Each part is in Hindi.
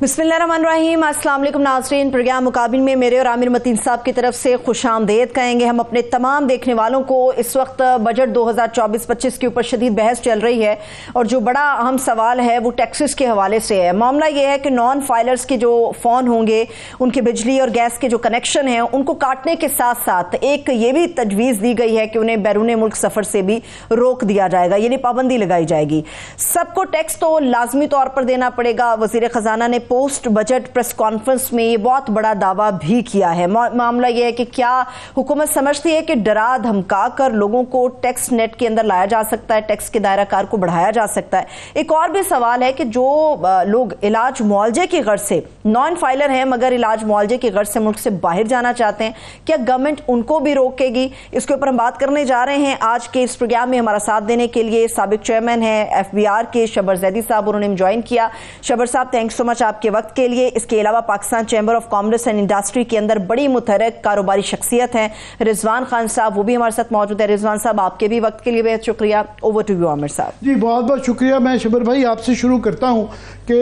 बिस्मिल्लाहिर्रहमानिर्रहीम। अस्सलाम वालेकुम नाज़रीन, प्रोग्राम मुकाबिल में मेरे और आमिर मतीन साहब की तरफ से खुशामदीद कहेंगे। हम अपने तमाम देखने वालों को इस वक्त बजट 2024-25 के ऊपर शदीद बहस चल रही है और जो बड़ा अहम सवाल है वो टैक्सेस के हवाले से है। मामला ये है कि नॉन फाइलर्स के जो फ़ोन होंगे, उनके बिजली और गैस के जो कनेक्शन हैं उनको काटने के साथ साथ एक ये भी तजवीज़ दी गई है कि उन्हें बैरून मुल्क सफ़र से भी रोक दिया जाएगा, यानी पाबंदी लगाई जाएगी। सबको टैक्स तो लाजमी तौर पर देना पड़ेगा। वज़ीर ख़जाना ने पोस्ट बजट प्रेस कॉन्फ्रेंस में ये बहुत बड़ा दावा भी किया है। मामला यह है कि क्या हुकूमत समझती है कि डरा धमका कर लोगों को टैक्स नेट के अंदर लाया जा सकता है, टैक्स के दायरा कार को बढ़ाया जा सकता है। एक और भी सवाल है कि जो लोग इलाज मुआवजे की गर्ज से नॉन फाइलर हैं मगर इलाज मुआवजे की गर्ज से मुल्क से बाहर जाना चाहते हैं, क्या गवर्नमेंट उनको भी रोकेगी? इसके ऊपर हम बात करने जा रहे हैं। आज के इस प्रोग्राम में हमारा साथ देने के लिए साबिक चेयरमैन है FBR के शबर जैदी साहब, उन्होंने ज्वाइन किया। शबर साहब, थैंक्स सो मच आपके वक्त के लिए। इसके अलावा Pakistan chamber of commerce and industry के अंदर बड़ी मुतहरक कारोबारी शख्सियत हैं रिजवान खान साहब, वो भी हमारे साथ मौजूद है। रिजवान साहब, आपके भी वक्त के लिए बेहद शुक्रिया। ओवर टू यू आमिर साहब। जी बहुत बहुत शुक्रिया। मैं शबर भाई आपसे शुरू करता हूँ कि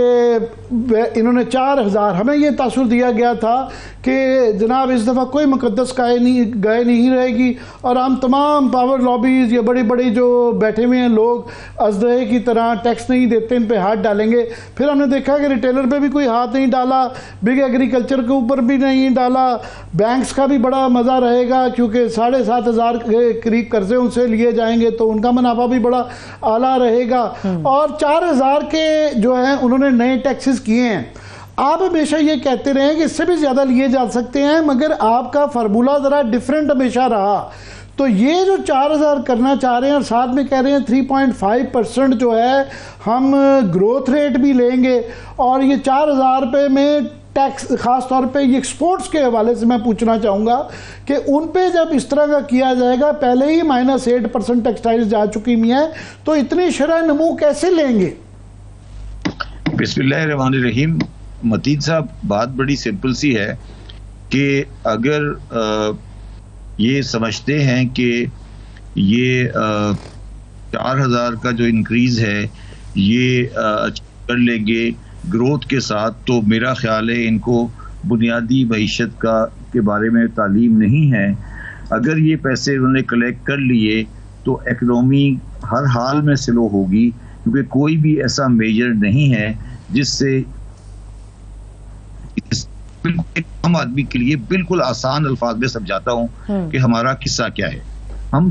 इन्होंने 4000, हमें ये तासुर दिया गया था कि जनाब इस दफ़ा कोई मुकद्दस गाय नहीं रहेगी और हम तमाम पावर लॉबीज़ या बड़ी बड़ी जो बैठे हुए हैं लोग अजदहे की तरह टैक्स नहीं देते, इन पे हाथ डालेंगे। फिर हमने देखा कि रिटेलर पे भी कोई हाथ नहीं डाला, बिग एग्रीकल्चर के ऊपर भी नहीं डाला, बैंक्स का भी बड़ा मज़ा रहेगा क्योंकि 7,500 के करीब कर्जे उनसे लिए जाएंगे तो उनका मुनाफा भी बड़ा आला रहेगा। और 4000 के जो है उन्होंने नए टैक्सेस किए हैं। आप हमेशा ये कहते रहे कि इससे भी ज़्यादा लिए जा सकते हैं मगर आपका फार्मूला ज़रा डिफरेंट हमेशा रहा। तो ये जो 4000 करना चाह रहे हैं और साथ में कह रहे हैं 3.5% जो है हम ग्रोथ रेट भी लेंगे और ये 4000 रुपये में टैक्स, ख़ास तौर पे ये एक्सपोर्ट्स के हवाले से मैं पूछना चाहूँगा कि उन पे जब इस तरह का किया जाएगा, पहले ही -8% टेक्सटाइल्स जा चुकी हुई हैं, तो इतनी शरह नमू कैसे लेंगे? बिस्मिल्लाहिर्रहमानिर्रहीम। मतीन साहब, बात बड़ी सिंपल सी है कि अगर ये समझते हैं कि ये 4000 का जो इंक्रीज है ये कर लेंगे ग्रोथ के साथ, तो मेरा ख्याल है इनको बुनियादी मईशत के बारे में तालीम नहीं है। अगर ये पैसे उन्होंने कलेक्ट कर लिए तो इकनॉमी हर हाल में स्लो होगी क्योंकि कोई भी ऐसा मेजर नहीं है जिससे आम आदमी के लिए बिल्कुल आसान अल्फाज में समझाता हूँ कि हमारा किस्सा क्या है। हम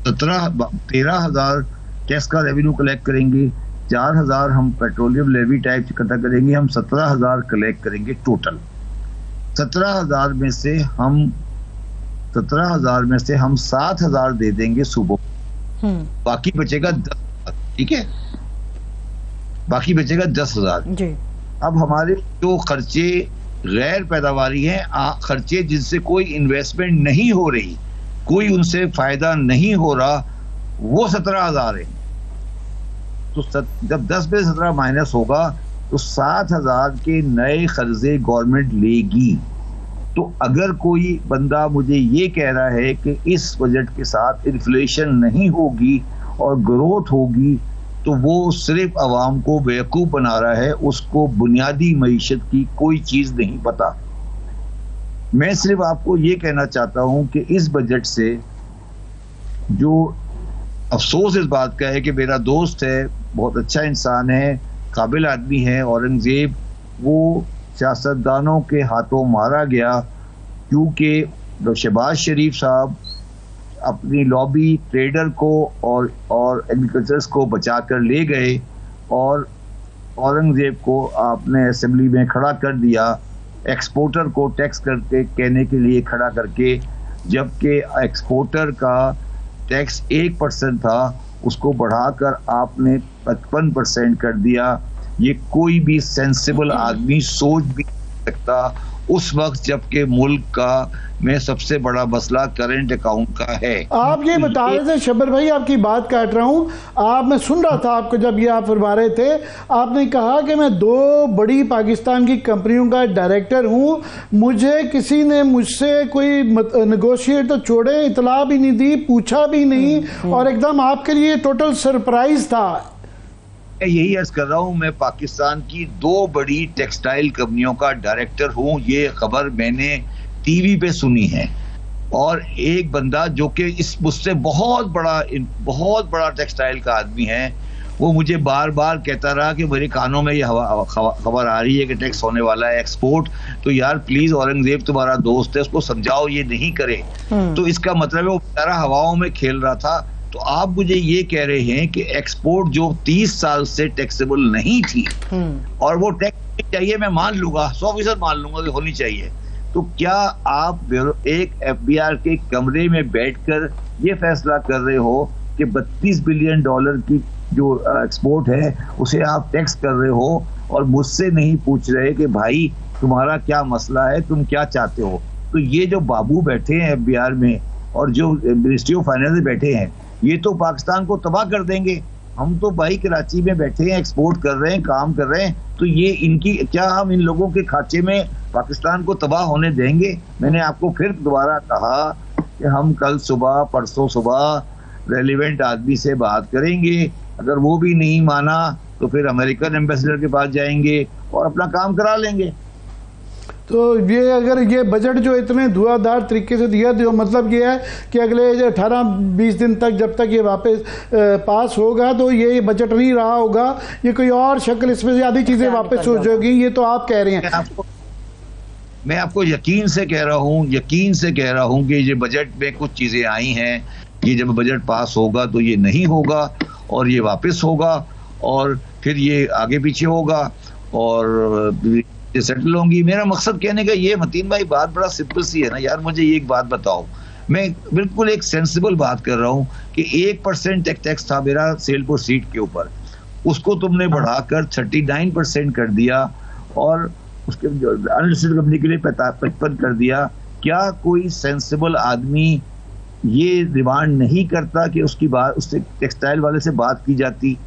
13,000 टैक्स का रेवेन्यू कलेक्ट करेंगे, 4000 हम पेट्रोलियम लेवी टैक्स इकट्ठा करेंगे, हम 17,000 कलेक्ट करेंगे टोटल। 17,000 में से हम 7,000 दे देंगे सुबह, बाकी बचेगा 10,000। ठीक है, बाकी बचेगा 10,000। अब हमारे जो खर्चे गैर पैदावारी हैं, खर्चे जिनसे कोई इन्वेस्टमेंट नहीं हो रही, कोई उनसे फायदा नहीं हो रहा, वो 17,000 है। तो जब 10 में 17 माइनस होगा तो 7,000 के नए कर्जे गवर्नमेंट लेगी। तो अगर कोई बंदा मुझे ये कह रहा है कि इस बजट के साथ इन्फ्लेशन नहीं होगी और ग्रोथ होगी, तो वो सिर्फ आवाम को बेवकूफ़ बना रहा है, उसको बुनियादी मईशत की कोई चीज़ नहीं पता। मैं सिर्फ आपको ये कहना चाहता हूँ कि इस बजट से जो अफसोस इस बात का है कि मेरा दोस्त है, बहुत अच्छा इंसान है, काबिल आदमी है, औरंगजेब, वो सियासतदानों के हाथों मारा गया क्योंकि शहबाज शरीफ साहब अपनी लॉबी ट्रेडर को और एग्रीकल्चर्स को बचा कर ले गए और औरंगजेब को आपने असेंबली में खड़ा कर दिया, एक्सपोर्टर को टैक्स करके कहने के लिए खड़ा करके, जबकि एक्सपोर्टर का टैक्स 1% था, उसको बढ़ाकर आपने 55% कर दिया। ये कोई भी सेंसिबल आदमी सोच भी नहीं सकता उस वक्त जबकि मुल्क का में सबसे बड़ा मसला करंट अकाउंट का है। आप ये बता रहे थे शबर भाई, आपकी बात काट रहा हूँ, मैं सुन रहा था आपको जब ये आप फरमा रहे थे, आपने कहा कि मैं 2 बड़ी पाकिस्तान की कंपनियों का डायरेक्टर हूँ, मुझे किसी ने मुझसे कोई नेगोशिएट तो छोड़े इतला भी नहीं दी, पूछा भी नहीं और एकदम आपके लिए टोटल सरप्राइज था। मैं यही अर्ज कर रहा हूँ, मैं पाकिस्तान की 2 बड़ी टेक्सटाइल कंपनियों का डायरेक्टर हूँ। ये खबर मैंने टीवी पे सुनी है, और एक बंदा जो कि इस मुझसे बहुत बड़ा टेक्सटाइल का आदमी है, वो मुझे बार बार कहता रहा कि मेरे कानों में ये खबर आ रही है कि टैक्स होने वाला है एक्सपोर्ट, तो यार प्लीज औरंगजेब तुम्हारा दोस्त है, उसको समझाओ ये नहीं करे। तो इसका मतलब है वो बेचारा हवाओं में खेल रहा था। तो आप मुझे ये कह रहे हैं कि एक्सपोर्ट जो 30 साल से टैक्सेबल नहीं थी, और वो टैक्स चाहिए, मैं मान लूंगा, 100% मान लूंगा कि होनी चाहिए, तो क्या आप एक एफबीआर के कमरे में बैठकर ये फैसला कर रहे हो कि $32 बिलियन की जो एक्सपोर्ट है उसे आप टैक्स कर रहे हो, और मुझसे नहीं पूछ रहे कि भाई तुम्हारा क्या मसला है, तुम क्या चाहते हो? तो ये जो बाबू बैठे हैं एफबीआर में और जो मिनिस्ट्री ऑफ फाइनेंस में बैठे हैं, ये तो पाकिस्तान को तबाह कर देंगे। हम तो भाई कराची में बैठे हैं, एक्सपोर्ट कर रहे हैं, काम कर रहे हैं, तो ये इनकी क्या, हम इन लोगों के खाचे में पाकिस्तान को तबाह होने देंगे? मैंने आपको फिर दोबारा कहा कि हम कल सुबह, परसों सुबह रेलिवेंट आदमी से बात करेंगे, अगर वो भी नहीं माना तो फिर अमेरिकन एम्बेसडर के पास जाएंगे और अपना काम करा लेंगे। तो ये अगर ये बजट जो इतने धुआंधार तरीके से दिया, तो मतलब ये है कि अगले 18-20 दिन तक, जब तक ये वापस पास होगा, तो ये बजट नहीं रहा होगा, ये कोई और शक्ल, इसमें ज़्यादा चीज़ें वापस हो जाएगी, ये तो आप कह रहे हैं। मैं आपको यकीन से कह रहा हूँ कि ये बजट में कुछ चीज़ें आई हैं, ये जब बजट पास होगा तो ये नहीं होगा, और ये वापस होगा, और फिर ये आगे पीछे होगा, और ये सेटल होंगी। मेरा मकसद कहने का ये, मतीन भाई, बात बड़ा सिंपल सी है ना यार। मुझे एक बात बताओ, मैं बिल्कुल एक सेंसिबल बात कर रहा हूँ कि 1% टैक्स था मेरा सेल प्रोसीड के ऊपर, उसको तुमने बढ़ाकर 39% कर दिया, और उसके अनलिस्टेड कंपनी के लिए 55 कर दिया। क्या कोई सेंसिबल आदमी ये डिमांड नहीं करता कि उसकी बात, उससे टेक्सटाइल वाले से बात की जाती,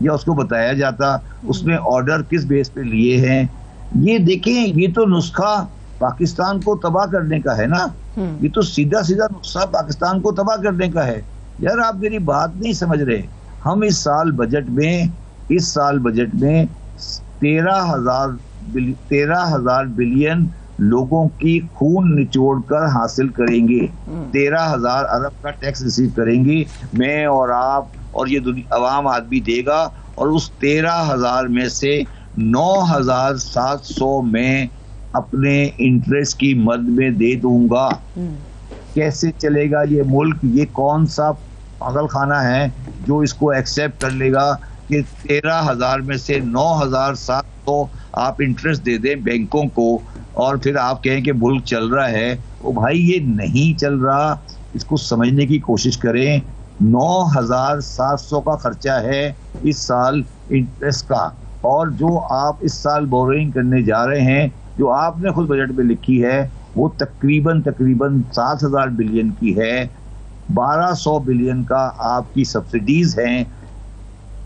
या उसको बताया जाता उसने ऑर्डर किस बेस पे लिए हैं? ये देखें, ये तो नुस्खा पाकिस्तान को तबाह करने का है ना, ये तो सीधा नुस्खा पाकिस्तान को तबाह करने का है। यार आप मेरी बात नहीं समझ रहे। हम इस साल बजट में 13,000 बिलियन लोगों की खून निचोड़कर हासिल करेंगे, 13,000 अरब का टैक्स रिसीव करेंगे, मैं और आप और ये अवाम आदमी देगा, और उस 13,000 में से 9,700 में अपने इंटरेस्ट की मद में दे दूंगा। कैसे चलेगा ये मुल्क? ये कौन सा पागल खाना है जो इसको एक्सेप्ट कर लेगा कि 13,000 में से 9,700 आप इंटरेस्ट दे दें बैंकों को, और फिर आप कहें कि मुल्क चल रहा है? ओ भाई, ये नहीं चल रहा, इसको समझने की कोशिश करें। 9,700 का खर्चा है इस साल इंटरेस्ट का, और जो आप इस साल बोरिंग करने जा रहे हैं, जो आपने खुद बजट में लिखी है, वो तकरीबन 7,000 बिलियन की है। 1,200 बिलियन का आपकी सब्सिडीज हैं,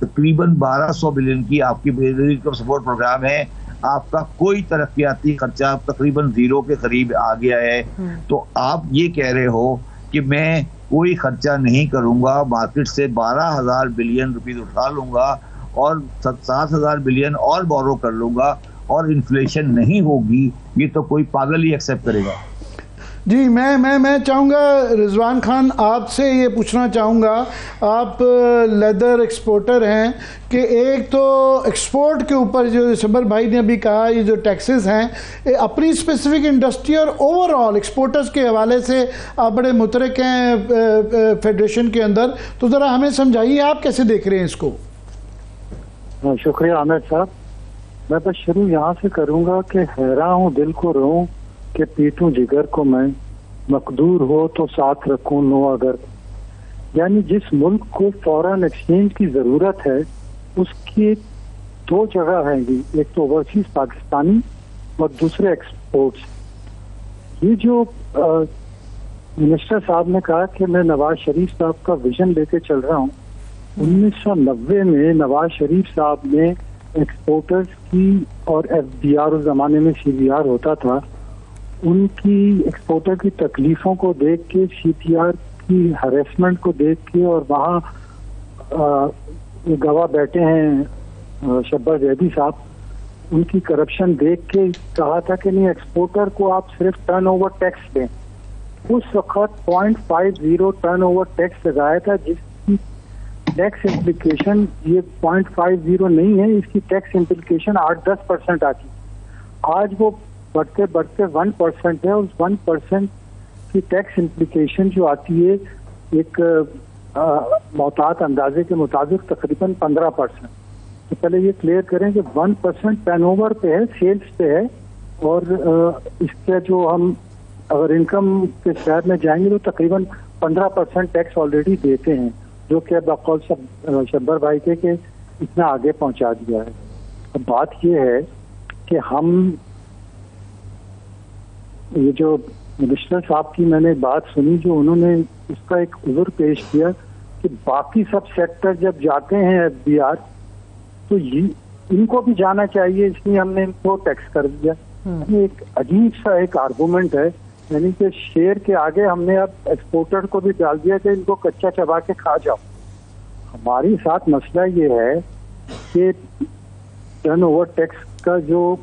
तकरीबन 1,200 बिलियन की आपकी इनकम सपोर्ट प्रोग्राम है। आपका कोई तरक्याती खर्चा तकरीबन 0 के करीब आ गया है। तो आप ये कह रहे हो कि मैं कोई खर्चा नहीं करूंगा, मार्केट से 12,000 बिलियन रुपीस उठा लूंगा और 7,000 बिलियन और बोरो कर लूंगा और इन्फ्लेशन नहीं होगी, ये तो कोई पागल ही एक्सेप्ट करेगा। जी, मैं चाहूँगा रिजवान खान, आपसे ये पूछना चाहूँगा, आप लेदर एक्सपोर्टर हैं, कि एक तो एक्सपोर्ट के ऊपर जो शबर भाई ने अभी कहा, ये जो टैक्सेस हैं, अपनी स्पेसिफिक इंडस्ट्री और ओवरऑल एक्सपोर्टर्स के हवाले से आप बड़े मुतरक हैं फेडरेशन के अंदर, तो ज़रा हमें समझाइए आप कैसे देख रहे हैं इसको। शुक्रिया आमिर साहब। मैं बस शुरू यहाँ से करूँगा कि हैरान हूँ, दिल को रोऊं कि पीटूं जिगर को मैं, मकदूर हो तो साथ रखूं नो अगर। यानी जिस मुल्क को फॉरेन एक्सचेंज की ज़रूरत है, उसकी 2 जगह हैं, एक तो ओवरसीज पाकिस्तानी और दूसरे एक्सपोर्ट्स। ये जो मिनिस्टर साहब ने कहा कि मैं नवाज शरीफ साहब का विजन लेके चल रहा हूँ, 1990 में नवाज शरीफ साहब ने एक्सपोर्टर्स की और FDR उस जमाने में CBR होता था, उनकी एक्सपोर्टर की तकलीफों को देख के, CPR की हरेसमेंट को देख के, और वहाँ गवाह बैठे हैं शब्बर जैदी साहब, उनकी करप्शन देख के कहा था कि नहीं, एक्सपोर्टर को आप सिर्फ टर्नओवर टैक्स दें। उस वक्त 0.50 टर्नओवर टैक्स लगाया था, जिसकी टैक्स इम्प्लीकेशन ये 0.50 नहीं है, इसकी टैक्स इम्प्लीकेशन 8-10% आती। आज वो बढ़ते बढ़ते 1% है। उस 1% की टैक्स इम्प्लीकेशन जो आती है एक मोहतात अंदाजे के मुताबिक तकरीबन 15%। तो पहले ये क्लियर करें कि 1% टर्नओवर पे है, सेल्स पे है, और इसके जो हम अगर इनकम के शेयर में जाएंगे तो तकरीबन 15% टैक्स ऑलरेडी देते हैं, जो कि बकौल शब्बर भाई के इतना आगे पहुंचा दिया है। अब बात ये है कि हम ये जो मिनिस्टर साहब की मैंने बात सुनी, जो उन्होंने उसका एक उज़्र पेश किया कि बाकी सब सेक्टर जब जाते हैं FBR तो इनको भी जाना चाहिए, इसलिए हमने इनको टैक्स कर दिया। ये एक अजीब सा एक आर्गूमेंट है, यानी कि शेर के आगे हमने अब एक्सपोर्टर को भी डाल दिया कि इनको कच्चा चबा के खा जाओ। हमारे साथ मसला ये है कि टर्नओवर टैक्स का जो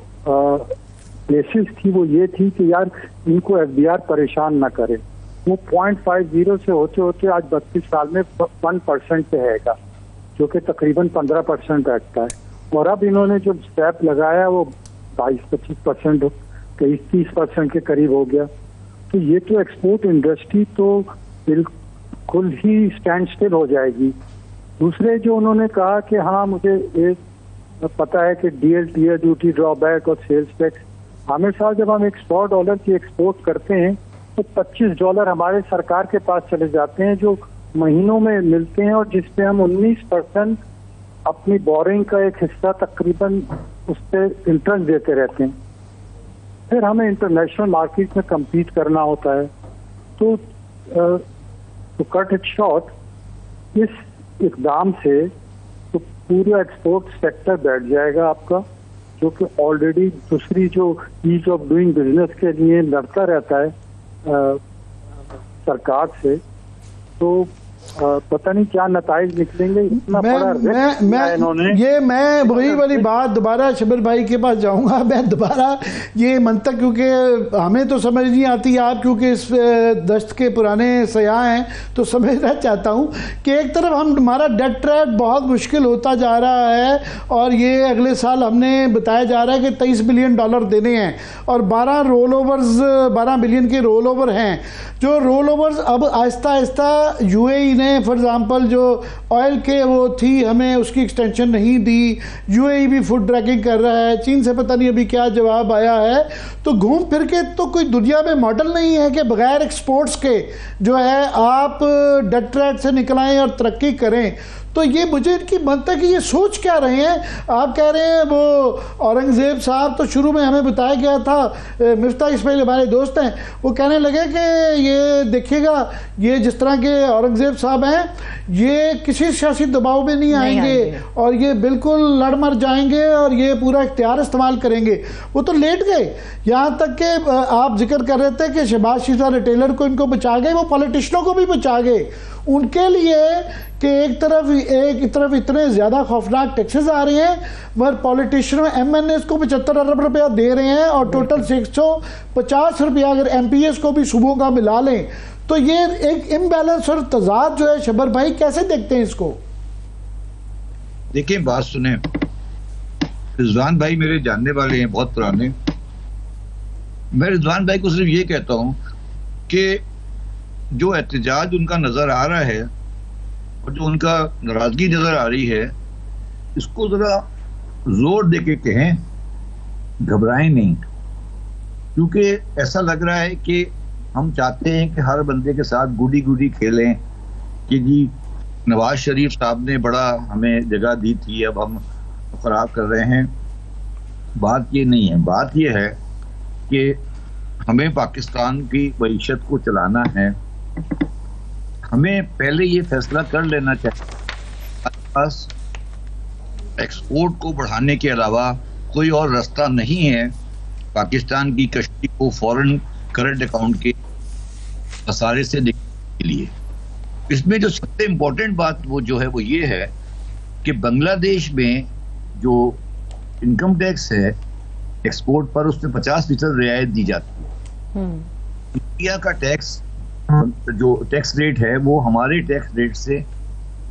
बेसिस थी वो ये थी कि यार इनको FBR परेशान ना करे। वो 0.50 से होते होते आज 32 साल में 1% पे हैगा, जो कि तकरीबन 15% बैठता है। और अब इन्होंने जो स्टेप लगाया वो 22-25%, 23-30% के करीब हो गया। तो ये तो एक्सपोर्ट इंडस्ट्री तो बिल्कुल ही स्टैंड स्टिल हो जाएगी। दूसरे जो उन्होंने कहा कि हाँ मुझे ये पता है कि DLTA ड्यूटी ड्रॉबैक और सेल्स टैक्स, आमिर साहब जब हम $100 की एक्सपोर्ट करते हैं तो $25 हमारे सरकार के पास चले जाते हैं, जो महीनों में मिलते हैं, और जिसपे हम 19% अपनी बोरिंग का एक हिस्सा तकरीबन उस पर इंटरेस्ट देते रहते हैं। फिर हमें इंटरनेशनल मार्केट में compete करना होता है। तो कट इट शॉर्ट, इस इकदाम से तो पूरा एक्सपोर्ट सेक्टर बैठ जाएगा आपका, जो कि ऑलरेडी दूसरी जो ईज ऑफ डूइंग बिजनेस के लिए लड़ता रहता है सरकार से। तो पता नहीं क्या नताइज निकलेंगे। इतना मैं वही वाली बात दोबारा शब्बर भाई के पास जाऊंगा। मैं दोबारा ये मंतक, क्योंकि हमें तो समझ नहीं आती, आप क्योंकि इस दश्त के पुराने सयाह हैं तो समझना चाहता हूँ कि एक तरफ हमारा डेट ट्रैप बहुत मुश्किल होता जा रहा है, और ये अगले साल हमने बताया जा रहा है कि $23 बिलियन देने हैं, और 12 बिलियन के रोल ओवर हैं। जो रोल ओवर्स अब आहिस्ता आहिस्ता UAE ने फॉर एग्जांपल जो ऑयल के वो थी, हमें उसकी एक्सटेंशन नहीं दी। UAE भी फुट ट्रैकिंग कर रहा है, चीन से पता नहीं अभी क्या जवाब आया है। तो घूम फिर के तो कोई दुनिया में मॉडल नहीं है कि बगैर एक्सपोर्ट्स के जो है आप डेट ट्रैप से निकलाएं और तरक्की करें। तो ये मुझे इनकी मनता कि ये सोच क्या रहे हैं। आप कह रहे हैं वो औरंगज़ेब साहब, तो शुरू में हमें बताया गया था, मिफ्ता इस्माइल हमारे दोस्त हैं, वो कहने लगे कि ये देखिएगा ये जिस तरह के औरंगज़ेब साहब हैं ये किसी सियासी दबाव में नहीं आएंगे और ये बिल्कुल लड़ मर जाएंगे और ये पूरा इख्तियार इस्तेमाल करेंगे। वो तो लेट गए। यहाँ तक कि आप जिक्र कर रहे थे कि शहबाज शीजा रिटेलर को इनको बचा गए, वो पॉलिटिशियनों को भी बचा गए। उनके लिए कि एक तरफ इतने ज़्यादा खौफनाक टैक्सेस आ रहे हैं, मगर पॉलिटिशियन MNAs को 75 अरब रुपया दे रहे हैं, और टोटल 650 रुपया अगर MPAs को भी सूबों का मिला लें, तो ये एक इम्बैलेंस और तजाद जो है। शब्बर भाई कैसे देखते हैं इसको? देखिए बात सुने, रिजवान भाई मेरे जानने वाले हैं, बहुत पुराने। मैं रिजवान भाई को सिर्फ ये कहता हूं कि जो एहतजाज उनका नजर आ रहा है और जो उनका नाराजगी नजर आ रही है, इसको जरा जोर दे के कहें, घबराएं नहीं। क्योंकि ऐसा लग रहा है कि हम चाहते हैं कि हर बंदे के साथ गुडी गुडी खेलें कि जी नवाज शरीफ साहब ने बड़ा हमें जगह दी थी, अब हम खराब कर रहे हैं। बात ये नहीं है। बात ये है कि हमें पाकिस्तान की मईशत को चलाना है। हमें पहले ये फैसला कर लेना चाहिए, बस एक्सपोर्ट को बढ़ाने के अलावा कोई और रास्ता नहीं है पाकिस्तान की कश्ती को फॉरेन करंट अकाउंट के खसारे से निकालने के लिए। इसमें जो सबसे इम्पोर्टेंट बात वो जो है वो ये है कि बांग्लादेश में जो इनकम टैक्स है एक्सपोर्ट पर, उसमें 50% रियायत दी जाती है। इंडिया का टैक्स जो टैक्स रेट है वो हमारे टैक्स रेट से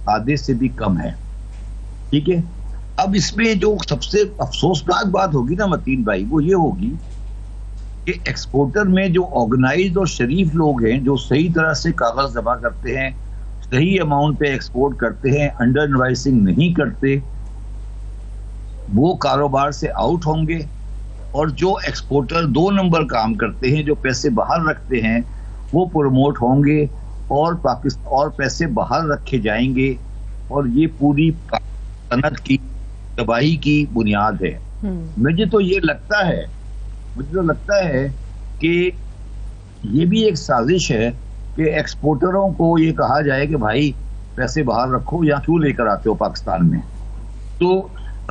आधे से भी कम है, ठीक है। अब इसमें जो सबसे अफसोसनाक बात होगी ना मतीन भाई, वो ये होगी कि एक्सपोर्टर में जो ऑर्गेनाइज्ड और शरीफ लोग हैं, जो सही तरह से कागज जमा करते हैं, सही अमाउंट पे एक्सपोर्ट करते हैं, अंडर इनवाइसिंग नहीं करते, वो कारोबार से आउट होंगे। और जो एक्सपोर्टर 2 नंबर काम करते हैं, जो पैसे बाहर रखते हैं, वो प्रमोट होंगे और पाकिस्तान और पैसे बाहर रखे जाएंगे, और ये पूरी सनत की तबाही की बुनियाद है। मुझे तो लगता है कि ये भी एक साजिश है कि एक्सपोर्टरों को ये कहा जाए कि भाई पैसे बाहर रखो, या क्यों लेकर आते हो पाकिस्तान में। तो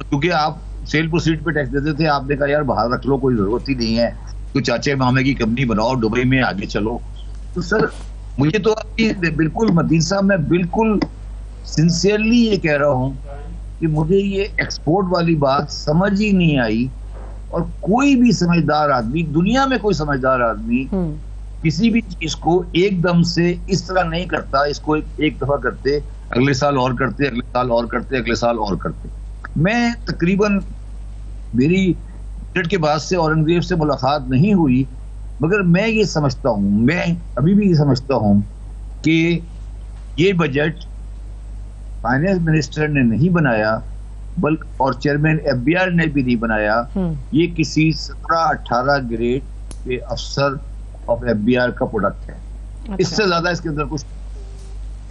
क्योंकि आप सेल प्रोसीड पे टैक्स देते थे, आपने कहा यार बाहर रख लो, कोई जरूरत ही नहीं है, तो चाचे मामे की कंपनी बनाओ दुबई में, आगे चलो। तो सर मुझे तो बिल्कुल मतीन साहब, मैं बिल्कुल सिंसियरली ये कह रहा हूँ कि मुझे ये एक्सपोर्ट वाली बात समझ ही नहीं आई। और कोई भी समझदार आदमी, दुनिया में कोई समझदार आदमी किसी भी चीज को एकदम से इस तरह नहीं करता, इसको एक दफा करते, अगले साल और करते, अगले साल और करते, अगले साल और करते। मैं तकरीबन मेरी बजट के बाद से औरंगजेब से मुलाकात नहीं हुई, मगर मैं ये समझता हूँ, मैं अभी भी ये समझता हूँ कि ये बजट फाइनेंस मिनिस्टर ने नहीं बनाया, बल्कि और चेयरमैन एफबीआर ने भी नहीं बनाया। ये किसी 17-18 ग्रेड के अफसर ऑफ एफबीआर का प्रोडक्ट है। अच्छा। इससे ज्यादा इसके अंदर कुछ,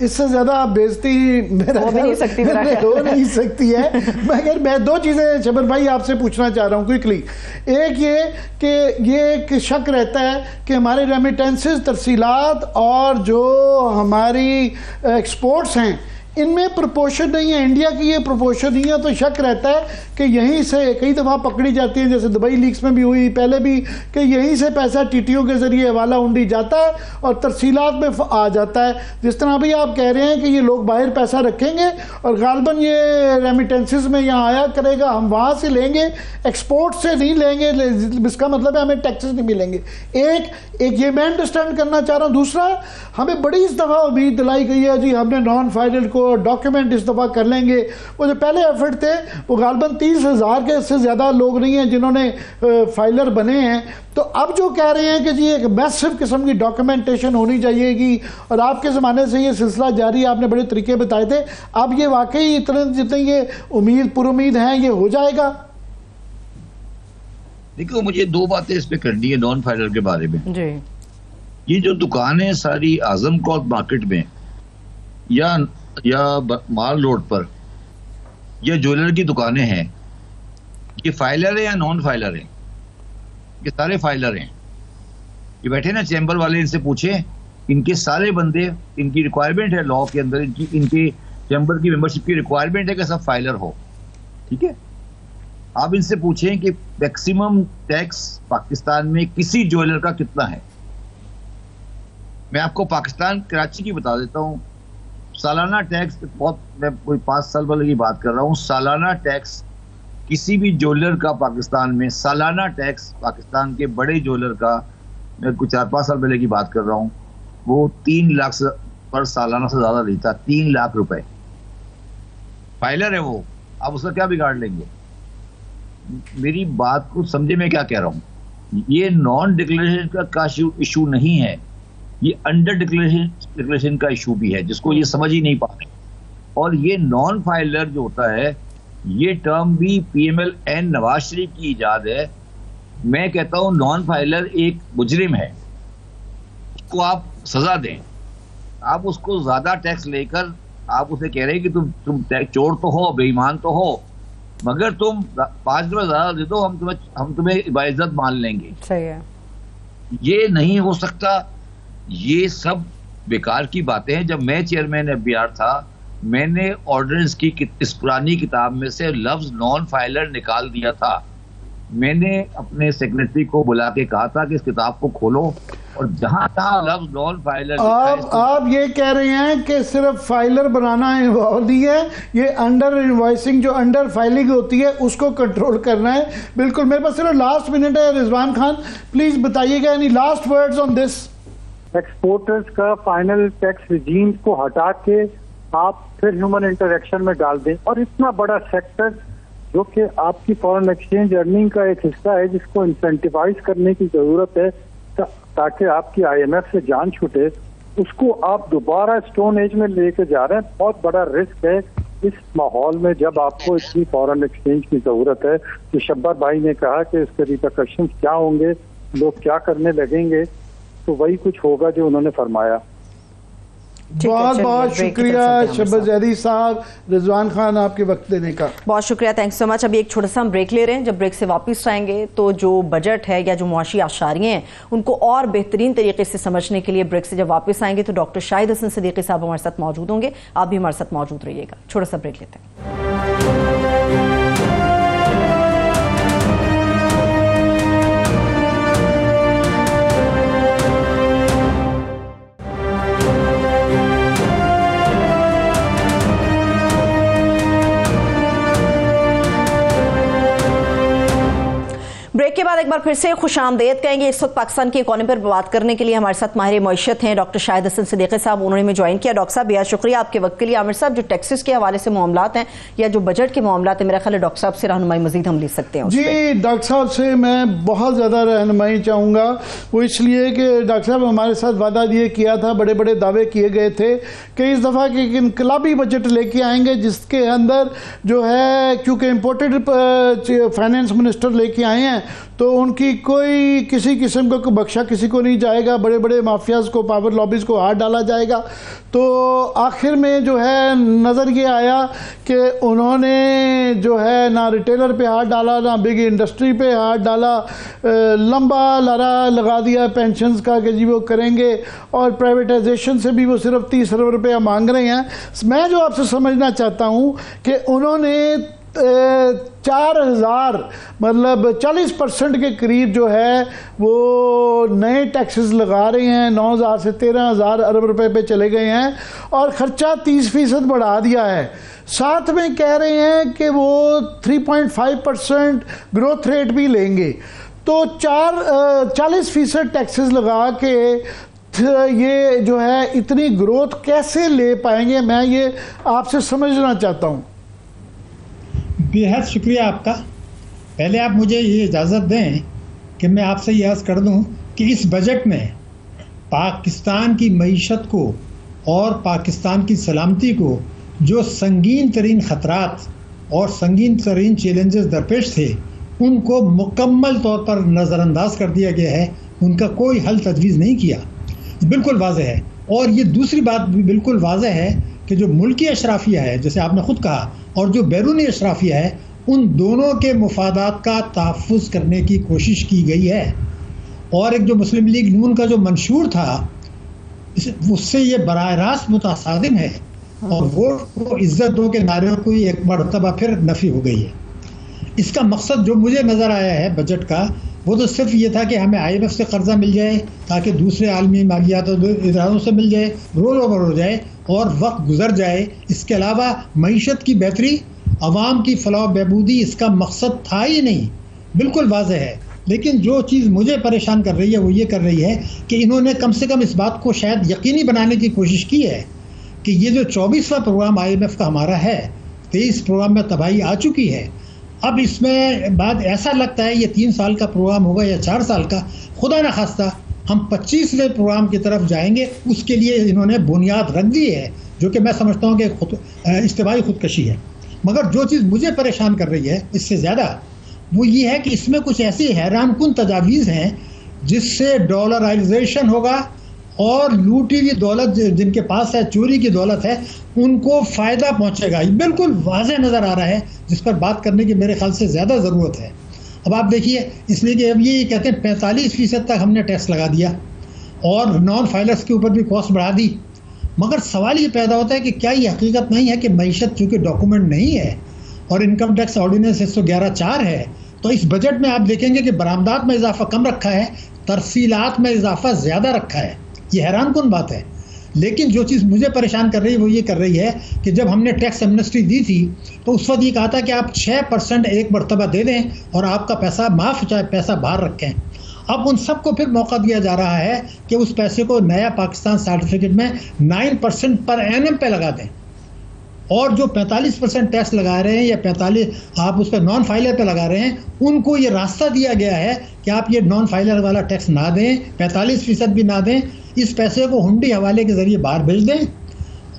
इससे ज्यादा बेइज्जती हो नहीं सकती है। मगर मैं 2 चीजें शबर भाई आपसे पूछना चाह रहा हूँ क्विकली। एक ये कि ये एक शक रहता है कि हमारे रेमिटेंसेस, तरसीलात और जो हमारी एक्सपोर्ट्स हैं, इनमें प्रोपोर्शन नहीं है, इंडिया की ये प्रोपोर्शन नहीं है। तो शक रहता है कि यहीं से कई दफ़ा पकड़ी जाती है, जैसे दुबई लीक्स में भी हुई, पहले भी, कि यहीं से पैसा टीटीओ के जरिए हवाला हुंडी जाता है और तरसीलात में आ जाता है। जिस तरह अभी आप कह रहे हैं कि ये लोग बाहर पैसा रखेंगे और गालबन ये रेमिटेंसेस में यहाँ आया करेगा, हम वहाँ से लेंगे, एक्सपोर्ट से नहीं लेंगे, इसका मतलब है हमें टैक्सेस नहीं मिलेंगे। एक ये मैं अंडरस्टैंड करना चाह रहा हूँ। दूसरा, हमें बड़ी इस दफ़ा उम्मीद दिलाई गई है जी हमने नॉन फाइनल को डॉक्यूमेंट इस दफ़ा कर लेंगे। वो जो पहले एफर्ट थे वो गालबन 30,000 के से ज़्यादा लोग नहीं हैं जिन्होंने फाइलर बने हैं। तो अब जो कह रहे हैं कि जी एक मैसिव किस्म की डॉक्यूमेंटेशन होनी चाहिएगी, और आपके ज़माने से ये सिलसिला जारी, आपने बड़े तरीके बताए थे। अब ये वाकई इतने जितने ये पुरुम्मीद हैं, ये हो जाएगा? देखो, मुझे 2 बातें इस पर करनी है नॉन फाइलर के बारे में जी। ये जो दुकानें सारी आजम कौर मार्केट में या माल रोड पर या ज्वेलर की दुकानें हैं, ये फाइलर है या नॉन फाइलर है? ये सारे फाइलर हैं। ये बैठे ना चैम्बर वाले, इनसे पूछे, इनके सारे बंदे, इनकी रिक्वायरमेंट है लॉ के अंदर, इनके चैम्बर की मेंबरशिप की रिक्वायरमेंट है कि सब फाइलर हो, ठीक है। आप इनसे पूछें कि मैक्सिमम टैक्स पाकिस्तान में किसी ज्वेलर का कितना है। मैं आपको पाकिस्तान कराची की बता देता हूँ। सालाना टैक्स, बहुत, मैं कोई 5 साल पहले की बात कर रहा हूँ, सालाना टैक्स किसी भी ज्वेलर का पाकिस्तान में, सालाना टैक्स पाकिस्तान के बड़े ज्वेलर का, मैं कुछ 4-5 साल पहले की बात कर रहा हूँ, वो 3 लाख पर सालाना से ज्यादा नहीं था। 3 लाख रुपए। फाइलर है वो, आप उसका क्या बिगाड़ लेंगे? मेरी बात को समझे मैं क्या कह रहा हूँ। ये नॉन डिक्लेरेशन का इशू नहीं है, ये अंडर डिक्लेरेशन का इशू भी है, जिसको ये समझ ही नहीं पा रहे। और ये नॉन फाइलर जो होता है, ये टर्म भी PMLN नवाज शरीफ की इजाद है। मैं कहता हूं नॉन फाइलर एक मुजरिम है, उसको आप सजा दें। आप उसको ज्यादा टैक्स लेकर आप उसे कह रहे हैं कि तुम चोर तो हो, बेईमान तो हो, मगर तुम 5 रुपए ज्यादा दे दो, हम तुम्हें बाइज्जत मान लेंगे। सही है। ये नहीं हो सकता। ये सब बेकार की बातें हैं। जब मैं चेयरमैन एफबीआर था, मैंने ऑर्डिनेंस की इस पुरानी किताब में से लफ्ज नॉन फाइलर निकाल दिया था। मैंने अपने सेक्रेटरी को बुला के कहा था कि इस किताब को खोलो और जहां लफ्ज नॉन फाइलर आप ये कह रहे हैं कि सिर्फ फाइलर बनाना इन्वॉल्व नहीं है, ये अंडर इनवॉइसिंग जो अंडर फाइलिंग होती है उसको कंट्रोल करना है। बिल्कुल, मेरे पास सिर्फ लास्ट मिनट है। रिजवान खान प्लीज बताइएगा any last words on this. Exporters का फाइनल टैक्स रिजीम को हटा के आप फिर ह्यूमन इंटरेक्शन में डाल दें, और इतना बड़ा सेक्टर जो कि आपकी फॉरेन एक्सचेंज अर्निंग का एक हिस्सा है जिसको इंसेंटिवाइज करने की जरूरत है ताकि आपकी IMF से जान छूटे, उसको आप दोबारा स्टोन एज में लेके जा रहे हैं। बहुत बड़ा रिस्क है इस माहौल में जब आपको इतनी फॉरेन एक्सचेंज की जरूरत है। कि शब्बर भाई ने कहा कि इसके रिपरकशंस क्या होंगे, लोग क्या करने लगेंगे, तो वही कुछ होगा जो उन्होंने फरमाया। बहुत बहुत शुक्रिया शब्बर जैदी साहब, रिजवान खान आपके वक्त देने का बहुत शुक्रिया, थैंक्स सो मच। अभी एक छोटा सा हम ब्रेक ले रहे हैं। जब ब्रेक से वापस आएंगे तो जो बजट है या जो मुआशी आशारियां हैं उनको और बेहतरीन तरीके से समझने के लिए ब्रेक से जब वापस आएंगे तो डॉक्टर शाहिद हसन सिद्दीकी साहब हमारे साथ मौजूद होंगे। आप भी हमारे साथ मौजूद रहिएगा। छोटा सा ब्रेक लेते हैं। ब्रेक के बाद एक बार फिर से खुशामदेद कहेंगे। इस वक्त पाकिस्तान की इकोनॉमी पर बात करने के लिए हमारे साथ माहिर मईशत हैं डॉक्टर शाहिद हसन सिद्दीकी साहब, उन्होंने हमें ज्वाइन किया। डॉक्टर साहब बेहद शुक्रिया आपके वक्त के लिए। आमिर साहब, जो टैक्सेस के हवाले से मामलात हैं या जो बजट के मामलात हैं, मेरा ख्याल है डॉक्टर साहब से रहनुमाई मजीद हम ले सकते हैं। जी, डॉक्टर साहब से मैं बहुत ज़्यादा रहनुमाई चाहूँगा। वो इसलिए कि डॉक्टर साहब हमारे साथ वादा ये किया था, बड़े बड़े दावे किए गए थे कि इस दफ़ा के इनकलाबी बजट लेके आएंगे जिसके अंदर जो है, क्योंकि इम्पोर्टेड फाइनेंस मिनिस्टर लेके आए हैं तो उनकी कोई किसी किस्म को बख्शा किसी को नहीं जाएगा, बड़े बड़े माफियाज को, पावर लॉबीज को हाथ डाला जाएगा। तो आखिर में जो है नज़र ये आया कि उन्होंने जो है ना रिटेलर पे हाथ डाला, ना बिग इंडस्ट्री पे हाथ डाला, लंबा लारा लगा दिया पेंशन्स का कि जी वो करेंगे, और प्राइवेटाइजेशन से भी वो सिर्फ 30 अरब रुपया मांग रहे हैं। मैं जो आपसे समझना चाहता हूँ कि उन्होंने 4000 मतलब 40% के करीब जो है वो नए टैक्सेस लगा रहे हैं, 9000 से 13000 अरब रुपए पे चले गए हैं, और ख़र्चा 30% बढ़ा दिया है। साथ में कह रहे हैं कि वो 3.5% ग्रोथ रेट भी लेंगे। तो 40% टैक्सेस लगा के ये जो है इतनी ग्रोथ कैसे ले पाएंगे, मैं ये आपसे समझना चाहता हूँ। बेहद शुक्रिया आपका। पहले आप मुझे ये इजाज़त दें कि मैं आपसे ये अर्ज़ कर दूं कि इस बजट में पाकिस्तान की मईशत को और पाकिस्तान की सलामती को जो संगीन तरीन ख़तरात और संगीन तरीन चैलेंजेस दरपेश थे उनको मुकम्मल तौर पर नज़रअंदाज कर दिया गया है। उनका कोई हल तजवीज़ नहीं किया, बिल्कुल वाज़ेह है। और ये दूसरी बात भी बिल्कुल वाज़ेह है कि जो मुल्की अशराफिया है, जैसे आपने ख़ुद कहा, और जो बैरूनी अशराफिया है, उन दोनों के मुफादात का तहफ़्फ़ुज़ करने की कोशिश की गई है। और एक जो मुस्लिम लीग नून का जो मंशूर था उससे ये बराह रास्त मुतासादिम है, और वोट को इज्जत दो के नारे को एक मरतबा फिर नफ़ी हो गई है। इसका मकसद जो मुझे नज़र आया है बजट का, वो तो सिर्फ ये था कि हमें IMF से कर्जा मिल जाए ताकि दूसरे आलमी मालियात इदारों से मिल जाए, रोल ओवर हो जाए और वक्त गुजर जाए। इसके अलावा मईशत की बेहतरी, अवाम की फलाह बहबूदी इसका मकसद था ही नहीं, बिल्कुल वाज़ेह है। लेकिन जो चीज़ मुझे परेशान कर रही है वो ये कर रही है कि इन्होंने कम से कम इस बात को शायद यकीनी बनाने की कोशिश की है कि ये जो 24वां प्रोग्राम IMF का हमारा है, 23 प्रोग्राम में तबाही आ चुकी है। अब इसमें बाद ऐसा लगता है ये 3 साल का प्रोग्राम होगा या 4 साल का, खुदा न खास्ता हम 25वें प्रोग्राम की तरफ जाएंगे, उसके लिए इन्होंने बुनियाद रख दी है, जो कि मैं समझता हूँ कि इज्तिमाई खुदकशी है। मगर जो चीज़ मुझे परेशान कर रही है इससे ज़्यादा, वो ये है कि इसमें कुछ ऐसी हैरान कुन तजावीज़ हैं जिससे डॉलराइजेशन होगा और लूटी हुई दौलत जिनके पास है, चोरी की दौलत है, उनको फ़ायदा पहुँचेगा। बिल्कुल वाज़ेह नज़र आ रहा है, जिस पर बात करने की मेरे ख्याल से ज़्यादा ज़रूरत है। अब आप देखिए, इसलिए कि अब ये कहते हैं 45% तक हमने टैक्स लगा दिया और नॉन फाइलर्स के ऊपर भी कॉस्ट बढ़ा दी। मगर सवाल ये पैदा होता है कि क्या ये हकीकत नहीं है कि मईशत चूँकि डॉक्यूमेंट नहीं है और इनकम टैक्स ऑर्डिनेंस 111(4) है, तो इस बजट में आप देखेंगे कि बरामदात में इजाफा कम रखा है, तरसीलात में इजाफा ज़्यादा रखा है। ये हैरान कुन बात है। लेकिन जो चीज़ मुझे परेशान कर रही है वो ये कर रही है कि जब हमने टैक्स एमनेस्टी दी थी तो उस वक्त ये कहा था कि आप 6% एक मरतबा दे दें और आपका पैसा माफ़, चाहे पैसा बाहर रखें। अब उन सबको फिर मौका दिया जा रहा है कि उस पैसे को नया पाकिस्तान सर्टिफिकेट में 9% पर एनम पे लगा दें, और जो 45% टैक्स लगा रहे हैं या 45 आप उस पर नॉन फाइलर पे लगा रहे हैं, उनको ये रास्ता दिया गया है कि आप ये नॉन फाइलर वाला टैक्स ना दें, 45% भी ना दें, इस पैसे को हुंडी हवाले के ज़रिए बाहर भेज दें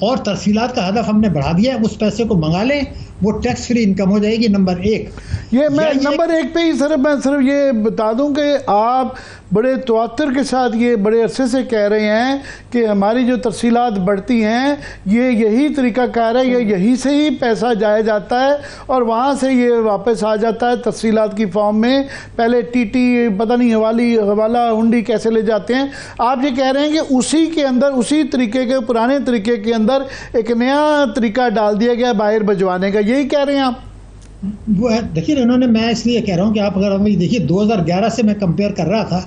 और तरसीलात का हदफ हमने बढ़ा दिया है, उस पैसे को मंगा लें, वो टैक्स फ्री इनकम हो जाएगी। नंबर 1 ये मैं नंबर 1 पे ही मैं सिर्फ ये बता दूं कि आप बड़े तवत्तर के साथ ये बड़े अरसे से कह रहे हैं कि हमारी जो तरसीलात बढ़ती हैं ये यही तरीक़ाकार है, ये यही से ही पैसा जाया जाता है और वहाँ से ये वापस आ जाता है तरसीलात की फॉर्म में। पहले टीटी पता नहीं हवाला हुंडी कैसे ले जाते हैं। आप ये कह रहे हैं कि उसी के अंदर, उसी तरीके के पुराने तरीके के अंदर एक नया तरीका डाल दिया गया बाहर भिजवाने का, यही कह रहे हैं आप? वो है, देखिए इन्होंने, मैं इसलिए कह रहा हूँ कि आप अगर अभी देखिए 2011 से मैं कंपेयर कर रहा था,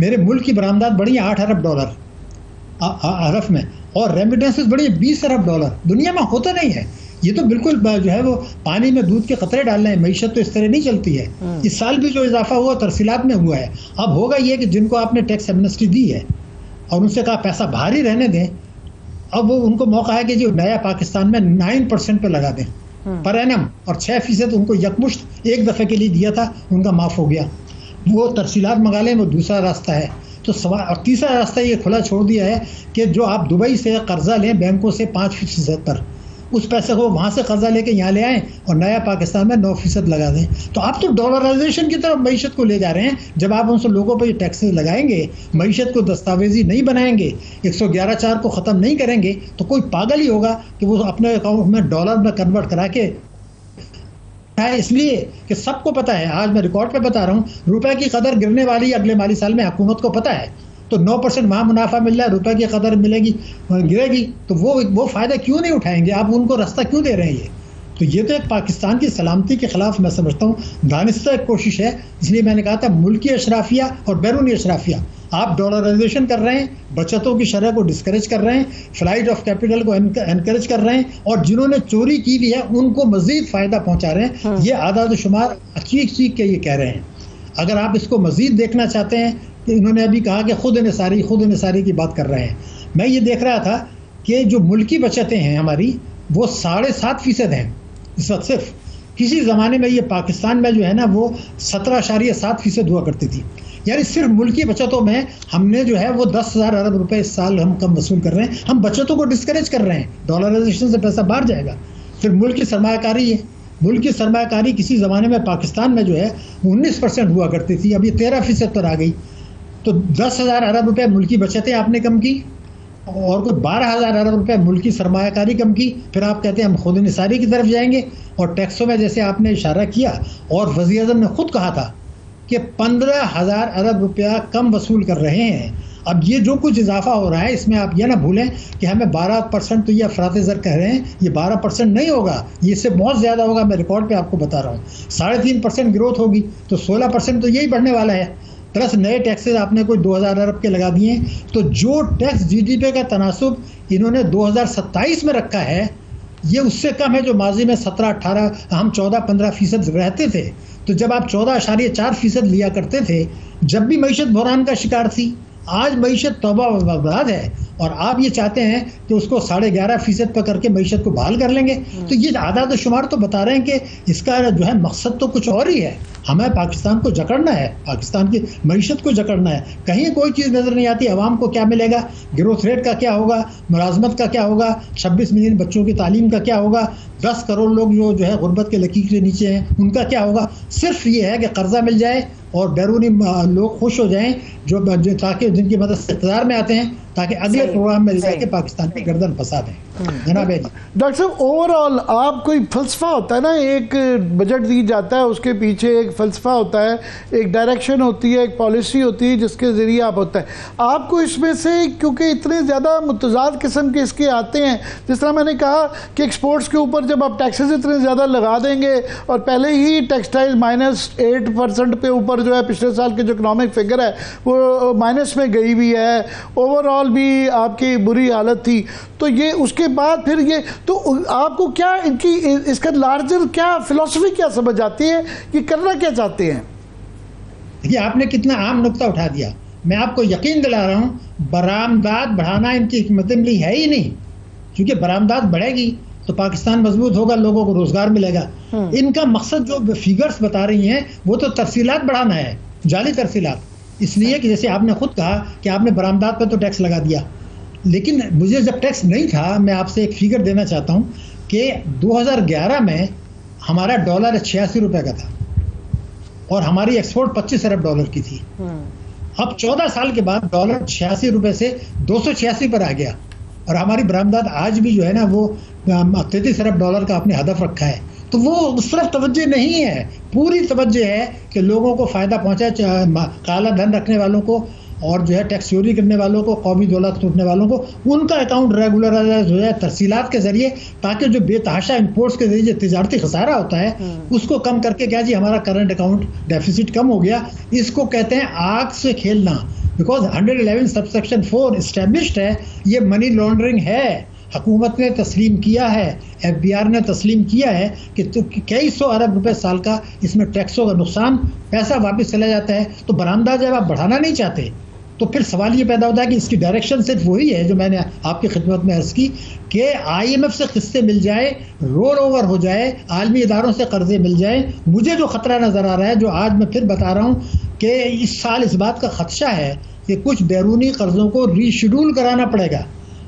मेरे मुल्क की बरामदात बढ़ी है $8 अरब हरफ में, और रेमिटेंसेस बढ़ी है $20 अरब। दुनिया में होता नहीं है ये, तो बिल्कुल जो है वो पानी में दूध के कतरे डाल रहे हैं। मईशत तो इस तरह नहीं चलती है। इस साल भी जो इजाफा हुआ तरसीलात में हुआ है। अब होगा ये कि जिनको आपने टैक्स एमनेस्टी दी है और उनसे कहा पैसा बाहर ही रहने दें, अब वो उनको मौका है कि जो नया पाकिस्तान में 9% पे लगा दें पर एनम, और 6% उनको यकमुश्त एक दफ़े के लिए दिया था, उनका माफ़ हो गया। वो तरसीलात मंगा लें, वो दूसरा रास्ता है। तो और तीसरा रास्ता ये खुला छोड़ दिया है कि जो आप दुबई से कर्जा लें बैंकों से 5% पर, उस पैसे को वहाँ से कर्जा लेके यहाँ ले आएँ और नया पाकिस्तान में 9% लगा दें। तो आप तो डॉलराइजेशन की तरफ मईशत को ले जा रहे हैं। जब आप उनसे लोगों पर ये टैक्सेस लगाएंगे, मईशत को दस्तावेजी नहीं बनाएंगे, 111(4) को ख़त्म नहीं करेंगे, तो कोई पागल ही होगा कि वो अपने अकाउंट में डॉलर में कन्वर्ट करा के है। इसलिए कि सबको पता है, आज मैं रिकॉर्ड पे बता रहा हूँ, रुपए की कदर गिरने वाली अगले माली साल में हुकूमत को पता है। तो 9% वहाँ मुनाफा मिल रहा है, रुपए की कदर मिलेगी, गिरेगी, तो वो फ़ायदा क्यों नहीं उठाएंगे? आप उनको रास्ता क्यों दे रहे हैं? तो ये तो एक पाकिस्तान की सलामती के ख़िलाफ़ मैं समझता हूँ दानिस्ता एक कोशिश है। इसलिए मैंने कहा था मुल्की अशराफिया और बैरूनी अशराफिया, आप डॉलराइजेशन कर रहे हैं, बचतों की शरह को डिस्करेज कर रहे हैं, फ्लाइट ऑफ कैपिटल को एनकरेज कर रहे हैं, और जिन्होंने चोरी की भी है उनको मज़ीद फ़ायदा पहुँचा रहे हैं। ये आदाद शुमार चीख के ये कह रहे हैं। अगर आप इसको मज़ीद देखना चाहते हैं, तो इन्होंने अभी कहा कि खुद निसारी की बात कर रहे हैं। मैं ये देख रहा था कि जो मुल्की बचतें हैं हमारी, वो 7.5% हैं इस वक्त सिर्फ। किसी ज़माने में ये पाकिस्तान में जो है ना वो 17.7% हुआ करती थी। यानी सिर्फ मुल्की बचतों में हमने जो है वो 10,000 अरब रुपए इस साल हम कम वसूल कर रहे हैं। हम बचतों को डिस्करेज कर रहे हैं, डॉलराइजेशन से पैसा बाहर जाएगा। फिर मुल्क की सरमायाकारी है। मुल्क की सरमायाकारी किसी ज़माने में पाकिस्तान में जो है 19% हुआ करती थी, अब ये 13% पर आ गई। तो 10,000 अरब रुपए मुल्की बचतें आपने कम की और कोई 12,000 अरब रुपए मुल्की सरमायाकारी कम की। फिर आप कहते हैं हम खुद निसारी की तरफ जाएंगे, और टैक्सों में जैसे आपने इशारा किया और वज़ीर आज़म ने खुद कहा था कि 15,000 अरब रुपया कम वसूल कर रहे हैं। अब ये जो कुछ इजाफा हो रहा है इसमें आप ये ना भूलें कि हमें 12% तो ये अफरात ज़र कह रहे हैं, ये 12% नहीं होगा, ये इससे बहुत ज़्यादा होगा। मैं रिकॉर्ड पे आपको बता रहा हूँ, 3.5% ग्रोथ होगी, तो 16% तो यही बढ़ने वाला है। प्लस नए टैक्सेस आपने कोई 2,000 अरब के लगा दिए। तो जो टैक्स GDP का तनासुब इन्होंने 2027 में रखा है, ये उससे कम है जो माजी में 17-18, हम 14-15% रहते थे। तो जब आप 14.4% लिया करते थे, जब भी मईशत बहरान का शिकार थी, आज मईशत तौबा बर्बाद है, और आप ये चाहते हैं कि उसको 11.5% पर करके मईशत को बहाल कर लेंगे। तो ये आदाद शुमार तो बता रहे हैं कि इसका जो है मकसद तो कुछ और ही है। हमें पाकिस्तान को जकड़ना है, पाकिस्तान की मईशत को जकड़ना है। कहीं कोई चीज़ नज़र नहीं आती। आवाम को क्या मिलेगा, ग्रोथ रेट का क्या होगा, मुलाजमत का क्या होगा, 26 मिलियन बच्चों की तालीम का क्या होगा, 10 करोड़ लोग जो है गुर्बत के लकीर के नीचे हैं उनका क्या होगा। सिर्फ ये है कि कर्जा मिल जाए और बैरूनी लोग खुश हो जाएं, जो ताकि जिनकी मदद से इक़्तिदार में आते हैं, ताकि अगले प्रोग्राम में जाके पाकिस्तान की गर्दन फंसा दें। जनाब डॉक्टर साहब, ओवरऑल आप कोई फलसफा होता है ना, एक बजट दी जाता है उसके पीछे एक फलसफा होता है, एक डायरेक्शन होती है, एक पॉलिसी होती है जिसके ज़रिए आप होता है। आपको इसमें से क्योंकि इतने ज़्यादा मुतज़ाद किस्म के इसके आते हैं, जिस तरह मैंने कहा कि एक्सपोर्ट्स के ऊपर जब आप टैक्सेस इतने ज़्यादा लगा देंगे और पहले ही टेक्सटाइल -8% पे ऊपर और जो है पिछले साल के जो इकोनॉमिक फिगर है वो माइनस में गई हुई है, ओवरऑल भी आपकी बुरी हालत थी। तो ये उसके बाद फिर ये तो आपको क्या इनकी इसका लार्जर क्या फिलॉसफी क्या समझ आती है, ये करना क्या चाहते हैं? देखिए, आपने कितना आम नुक्ता उठा दिया। मैं आपको यकीन दिला रहा हूँ, बरामदात बढ़ाना इनकी हिकमत अमली है ही नहीं, क्योंकि बरामदात बढ़ेगी तो पाकिस्तान मजबूत होगा, लोगों को रोजगार मिलेगा। इनका मकसद जो फिगर्स बता रही हैं वो तो तरसीलात बढ़ाना है, जाली तरसीलात। इसलिए कि जैसे आपने खुद कहा कि आपने बरामदात पर तो टैक्स लगा दिया, लेकिन मुझे जब टैक्स नहीं था, मैं आपसे एक फिगर देना चाहता हूँ कि 2011 में हमारा डॉलर 86 रुपए का था और हमारी एक्सपोर्ट 25 अरब डॉलर की थी। अब 14 साल के बाद डॉलर 86 रुपए से 286 पर आ गया और हमारी बरामदात आज भी जो है ना वो 33 अरब डॉलर का अपने हदफ रखा है। तो वो उस तरफ तवज्जो नहीं है, पूरी तवज्जो है कि लोगों को फ़ायदा पहुंचाए, काला धन रखने वालों को और जो है टैक्स चोरी करने वालों को, कौमी दौलत लूटने वालों को, उनका अकाउंट रेगुलराइज हो जाए तरसीलात के जरिए, ताकि जो बेतहाशा इंपोर्ट्स के जरिए तिजारती खसारा होता है उसको कम करके क्या जी हमारा करंट अकाउंट डेफिसिट कम हो गया। इसको कहते हैं आग से खेलना, बिकॉज 111 सबसेक्शन 4 इस्टेब्लिश्ड है, ये मनी लॉन्ड्रिंग है। हुकूमत ने तस्लीम किया है, FBI ने तस्लीम किया है कि तो कई सौ अरब रुपए साल का इसमें टैक्सों का नुकसान, पैसा वापस चला जाता है। तो बरामदा जब आप बढ़ाना नहीं चाहते तो फिर सवाल ये पैदा होता है कि इसकी डायरेक्शन सिर्फ वही है जो मैंने आपकी खिदमत में अर्ज की कि IMF से किस्से मिल जाए, रोल ओवर हो जाए, आलमी इदारों से कर्जे मिल जाए। मुझे जो खतरा नज़र आ रहा है, जो आज मैं फिर बता रहा हूँ कि इस साल इस बात का खदशा है कि कुछ बैरूनी कर्जों को रीशेड्यूल कराना पड़ेगा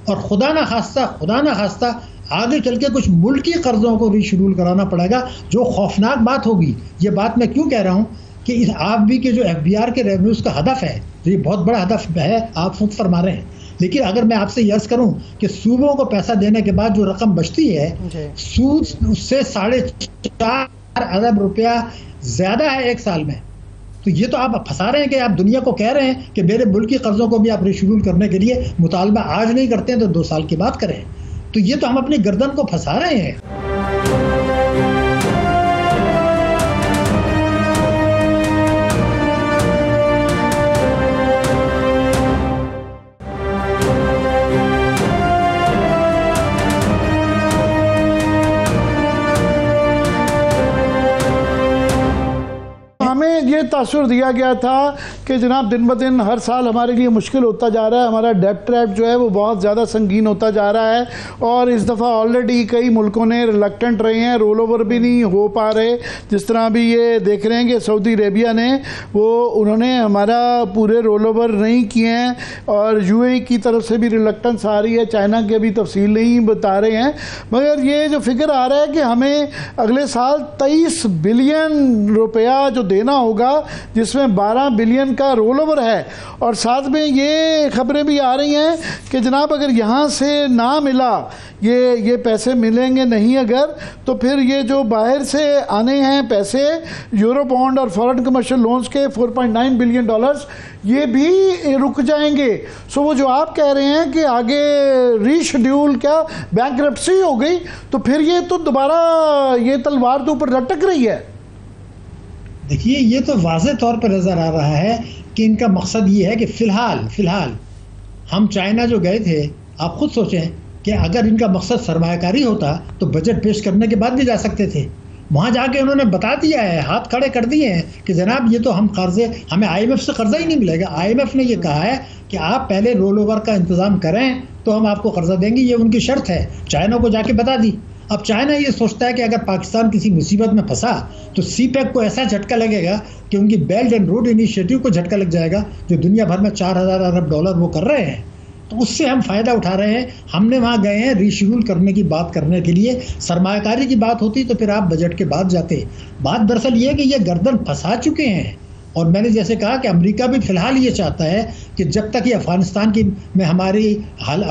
और खुदा ना खास्ता आगे चल के कुछ मुल्की कर्जों को रीशेड्यूल कराना पड़ेगा, जो खौफनाक बात होगी। ये बात मैं क्यों कह रहा हूँ कि इस RB के जो FBR के रेवेन्यूज का हदफ है, ये बहुत बड़ा हदफ है, आप खुद फरमा रहे हैं। लेकिन अगर मैं आपसे अर्ज करूं कि सूबों को पैसा देने के बाद जो रकम बचती है, सूद उससे 4.5 अरब रुपया ज्यादा है एक साल में। तो ये तो आप फंसा रहे हैं कि आप दुनिया को कह रहे हैं कि मेरे मुल्की कर्जों को भी आप रिशेड्यूल करने के लिए मुतालबा आज नहीं करते हैं तो 2 साल की बात करें। तो ये तो हम अपनी गर्दन को फंसा रहे हैं। ये तासुर दिया गया था कि जनाब दिन ब दिन हर साल हमारे लिए मुश्किल होता जा रहा है, हमारा डेट ट्रैप जो है वो बहुत ज़्यादा संगीन होता जा रहा है और इस दफ़ा ऑलरेडी कई मुल्कों ने रिलक्टेंट रहे हैं, रोल ओवर भी नहीं हो पा रहे। जिस तरह भी ये देख रहे हैं कि सऊदी अरेबिया ने उन्होंने हमारा पूरे रोल ओवर नहीं किए हैं और UAE की तरफ से भी रिलक्टेंस आ रही है, चाइना की अभी तफसील नहीं बता रहे हैं। मगर ये जो फिगर आ रहा है कि हमें अगले साल 23 बिलियन रुपया जो देना होगा, जिसमें 12 बिलियन का रोल ओवर है। और साथ में ये खबरें भी आ रही हैं कि जनाब अगर यहाँ से ना मिला, ये पैसे मिलेंगे नहीं अगर, तो फिर ये जो बाहर से आने हैं पैसे यूरो बॉन्ड और फॉरेन कमर्शियल लोन्स के 4.9 बिलियन डॉलर्स, ये भी रुक जाएंगे। सो वो जो आप कह रहे हैं कि आगे रीशेड्यूल क्या बैंकरप्सी हो गई, तो फिर ये तो दोबारा ये तलवार तो ऊपर लटक रही है। देखिए, ये तो वाज़े तौर पर नज़र आ रहा है कि इनका मकसद ये है कि फ़िलहाल हम चाइना जो गए थे, आप खुद सोचें कि अगर इनका मकसद सरमायाकारी होता तो बजट पेश करने के बाद भी जा सकते थे। वहाँ जाके उन्होंने बता दिया है, हाथ खड़े कर दिए हैं कि जनाब ये तो हम कर्जे, हमें IMF से कर्जा ही नहीं मिलेगा। IMF ने ये कहा है कि आप पहले रोल ओवर का इंतज़ाम करें तो हम आपको कर्जा देंगे, ये उनकी शर्त है। चाइना को जाके बता दी। अब चाइना ये सोचता है कि अगर पाकिस्तान किसी मुसीबत में फंसा तो CPEC को ऐसा झटका लगेगा कि उनकी बेल्ट एंड रोड इनिशिएटिव को झटका लग जाएगा, जो दुनिया भर में 4000 अरब डॉलर वो कर रहे हैं। तो उससे हम फ़ायदा उठा रहे हैं। हमने वहाँ गए हैं रीशेड्यूल करने की बात करने के लिए। सरमायाकारी की बात होती तो फिर आप बजट के बाद जाते। बात दरअसल ये है कि ये गर्दन फंसा चुके हैं। और मैंने जैसे कहा कि अमेरिका भी फ़िलहाल ये चाहता है कि जब तक ये अफ़गानिस्तान की में हमारी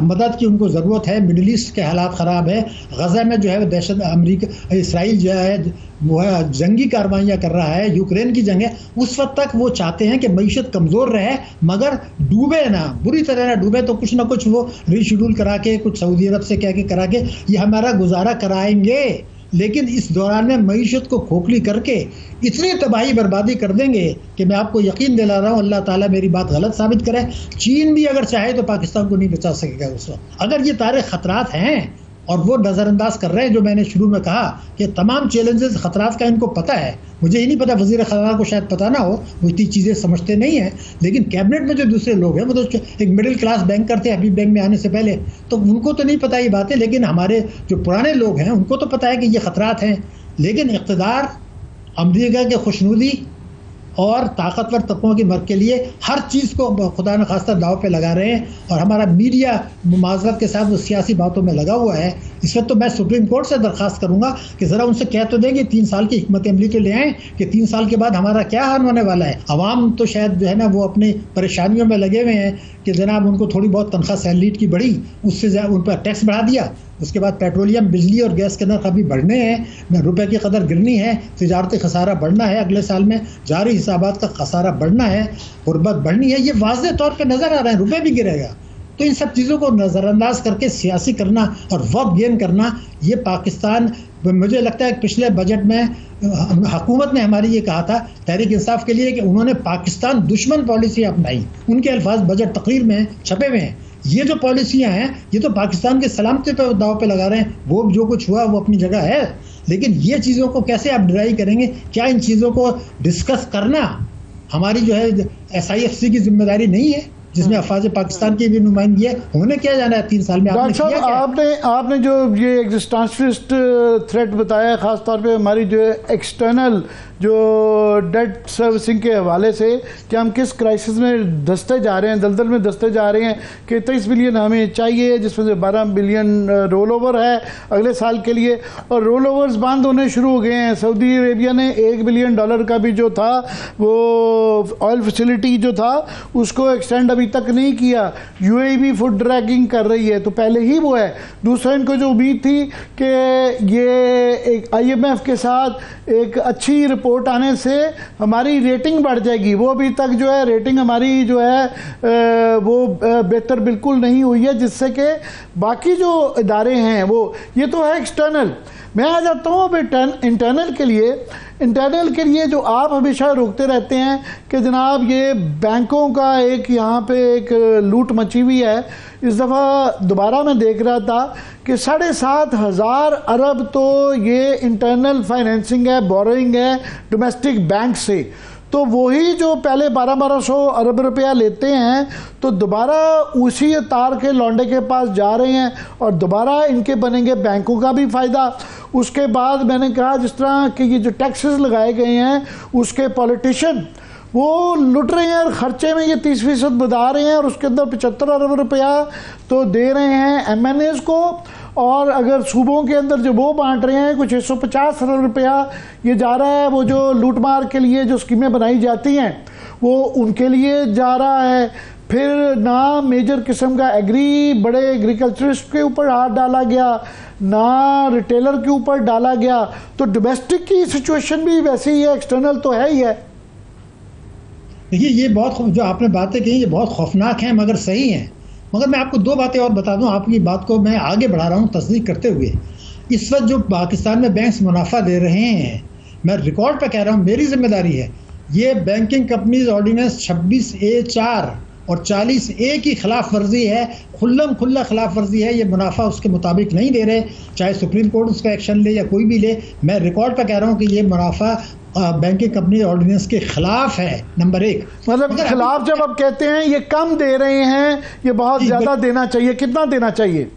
मदद की उनको ज़रूरत है, मिडिल ईस्ट के हालात ख़राब है, गज़ा में जो है दहशत, अमेरिका इसराइल जो है वो है जंगी कार्रवाइयाँ कर रहा है, यूक्रेन की जंग है, उस वक्त तक वो चाहते हैं कि मईशत कमज़ोर रहे मगर डूबे ना, बुरी तरह ना डूबे। तो कुछ ना कुछ वो रीशेड्यूल करा के, कुछ सऊदी अरब से कह के करा के ये हमारा गुजारा कराएंगे। लेकिन इस दौरान में मईशत को खोखली करके इतनी तबाही बर्बादी कर देंगे कि मैं आपको यकीन दिला रहा हूँ, अल्लाह ताला मेरी बात गलत साबित करे, चीन भी अगर चाहे तो पाकिस्तान को नहीं बचा सकेगा उस वक्त। अगर ये तारे खतरात हैं और वो नज़रअंदाज कर रहे हैं, जो मैंने शुरू में कहा कि तमाम चैलेंजेस खतरात का इनको पता है, मुझे ही नहीं पता, वज़ीर ख़ज़ाना को शायद पता ना हो, वो इतनी चीज़ें समझते नहीं हैं, लेकिन कैबिनेट में जो दूसरे लोग हैं वो तो एक मिडिल क्लास बैंकर थे हबीब बैंक में आने से पहले, तो उनको तो नहीं पता ये बातें, लेकिन हमारे जो पुराने लोग हैं उनको तो पता है कि ये ख़तरात हैं। लेकिन इक़्तिदार अमरीका के खुशनुदी और ताकतवर तत्वों की मर्द के लिए हर चीज़ को खुदा न खास्ता दाव पे लगा रहे हैं, और हमारा मीडिया मुमाज़रत के साथ वो सियासी बातों में लगा हुआ है। इस वक्त तो मैं सुप्रीम कोर्ट से दरख्वास्त करूंगा कि ज़रा उनसे कह तो दें कि 3 साल की हिकमत अमली तो ले आएँ कि 3 साल के बाद हमारा क्या हाल होने वाला है। अवाम तो शायद जो है ना वो अपनी परेशानियों में लगे हुए हैं कि जनाब उनको थोड़ी बहुत तनख्वाह सैलरीड की बढ़ी, उससे उन पर टैक्स बढ़ा दिया, उसके बाद पेट्रोलियम, बिजली और गैस के नर्ख अभी बढ़ने हैं, रुपए की कदर गिरनी है, तिजारती खसारा बढ़ना है, अगले साल में जारी हिसाबात का खसारा बढ़ना है, गुर्बत बढ़नी है, ये वाज़ेह तौर पे नज़र आ रहा है, रुपए भी गिरेगा। तो इन सब चीज़ों को नज़रअंदाज करके सियासी करना और वक्त गेन करना, ये पाकिस्तान, मुझे लगता है पिछले बजट में हुकूमत ने हमारी ये कहा था तहरीक इंसाफ के लिए कि उन्होंने पाकिस्तान दुश्मन पॉलिसी अपनाई, उनके अल्फाज बजट तकरीर में छपे हुए हैं। ये जो पॉलिसियां हैं ये तो पाकिस्तान के सलामती पर दाव पे लगा रहे हैं, वो जो कुछ हुआ वो अपनी जगह है, लेकिन ये चीज़ों को कैसे आप ड्राई करेंगे? क्या इन चीज़ों को डिस्कस करना हमारी जो है SIFC की जिम्मेदारी नहीं है, जिसमें अफवाज पाकिस्तान की भी नुमाइंदगी है? होने क्या जाना है 3 साल में? आपने जो ये एग्जिस्टेंशलिस्ट थ्रेट बताया, ख़ास तौर पे हमारी जो एक्सटर्नल जो डेट सर्विसिंग के हवाले से कि हम किस क्राइसिस में धंसते जा रहे हैं, दलदल में धंसते जा रहे हैं कि 23 बिलियन हमें चाहिए, जिसमें से 12 बिलियन रोल ओवर है अगले साल के लिए, और रोल ओवर्स बंद होने शुरू हो गए हैं। सऊदी अरेबिया ने $1 बिलियन का भी जो था वो ऑयल फैसिलिटी जो था उसको एक्सटेंड अभी तक नहीं किया। UAE भी फुट ड्रैगिंग कर रही है, तो पहले ही वो है। दूसरा, इनको जो उम्मीद थी कि ये एक IMF के साथ एक अच्छी रिपोर्ट आने से हमारी रेटिंग बढ़ जाएगी, वो अभी तक जो है रेटिंग हमारी जो है वो बेहतर बिल्कुल नहीं हुई है, जिससे कि बाकी जो इदारे हैं वो, ये तो है एक्सटर्नल। मैं आ जाता हूँ अब इंटरनल के लिए। इंटरनल के लिए जो आप हमेशा रोकते रहते हैं कि जनाब ये बैंकों का एक यहाँ पे एक लूट मची हुई है। इस दफ़ा दोबारा मैं देख रहा था कि 7,500 अरब तो ये इंटरनल फाइनेंसिंग है, बोरोइंग है डोमेस्टिक बैंक से। तो वही जो पहले 1200 अरब रुपया लेते हैं तो दोबारा उसी तार के लौंडे के पास जा रहे हैं और दोबारा इनके बनेंगे बैंकों का भी फ़ायदा। उसके बाद मैंने कहा जिस तरह कि ये जो टैक्सेस लगाए गए हैं उसके पॉलिटिशियन वो लुट रहे हैं और ख़र्चे में ये 30% बता रहे हैं और उसके अंदर 75 अरब रुपया तो दे रहे हैं MNAs को, और अगर सूबों के अंदर जो वो बांट रहे हैं कुछ 150 अरब रुपया ये जा रहा है, वो जो लूटमार के लिए जो स्कीमें बनाई जाती हैं वो उनके लिए जा रहा है। फिर ना मेजर किस्म का बड़े एग्रीकल्चरिस्ट के ऊपर हाथ डाला गया, ना रिटेलर के ऊपर डाला गया। तो डोमेस्टिक की सिचुएशन भी वैसे ही है, एक्सटर्नल तो है ही है। देखिए ये बहुत जो आपने बातें कही ये बहुत खौफनाक हैं मगर सही हैं। मगर मैं आपको 2 बातें और बता दूं, आपकी बात को मैं आगे बढ़ा रहा हूं तस्दीक करते हुए। इस वक्त जो पाकिस्तान में बैंक्स मुनाफा दे रहे हैं, मैं रिकॉर्ड पे कह रहा हूं, मेरी जिम्मेदारी है, ये बैंकिंग कंपनीज ऑर्डिनेंस 26A4 और 40A की खिलाफ वर्जी है, खुल्लम खुल्ला खिलाफ वर्जी है। ये मुनाफा उसके मुताबिक नहीं दे रहे, चाहे सुप्रीम कोर्ट उस पर एक्शन ले या कोई भी ले। मैं रिकॉर्ड पे कह रहा हूँ कि ये मुनाफा बैंकिंग कंपनी ऑर्डिनेंस के खिलाफ है, नंबर 1। मतलब खिलाफ जब आप कहते हैं ये कम दे रहे हैं, ये बहुत ज्यादा देना चाहिए, कितना देना चाहिए?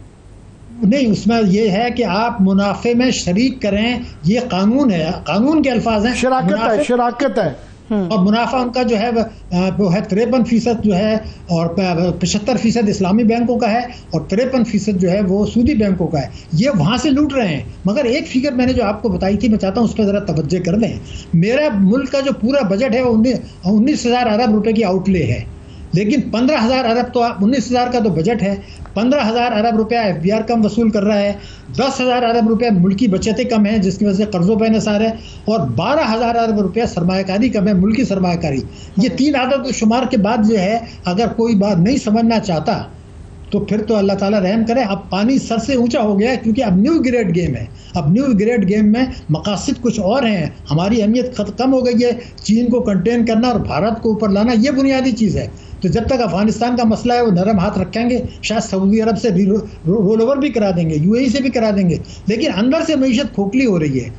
नहीं, उसमें ये है कि आप मुनाफे में शरीक करें, ये कानून है, कानून के अल्फाज हैं, शराकत है। और मुनाफा उनका जो है वो है 53% जो है, और 75% इस्लामी बैंकों का है और 53% जो है वो सूदी बैंकों का है। ये वहाँ से लूट रहे हैं। मगर एक फिगर मैंने जो आपको बताई थी, मैं चाहता हूँ उस पर ज़रा तवज्जो कर दें। मेरा मुल्क का जो पूरा बजट है वो 19,000 अरब रुपए की आउटले है, लेकिन 15,000 अरब तो 19,000 का तो बजट है, 15,000 अरब रुपया FBR कम वसूल कर रहा है, 10,000 अरब रुपया मुल्की बचतें कम है जिसकी वजह से कर्जों पर निसार है, और 12,000 अरब रुपया सरमायाकारी कम है, मुल्की सरमायाकारी। ये 3 आदत शुमार के बाद जो है, अगर कोई बात नहीं समझना चाहता तो फिर तो अल्लाह ताला रहम करे। अब पानी सर से ऊंचा हो गया है, क्योंकि अब न्यू ग्रेड गेम है। अब न्यू ग्रेड गेम में मकासद कुछ और हैं। हमारी अहमियत कम हो गई है। चीन को कंटेन करना और भारत को ऊपर लाना, ये बुनियादी चीज़ है। तो जब तक अफगानिस्तान का मसला है वो नरम हाथ रखेंगे, शायद सऊदी अरब से रोल ओवर भी करा देंगे, यूएई से भी करा देंगे, लेकिन अंदर से मईशत खोखली हो रही है।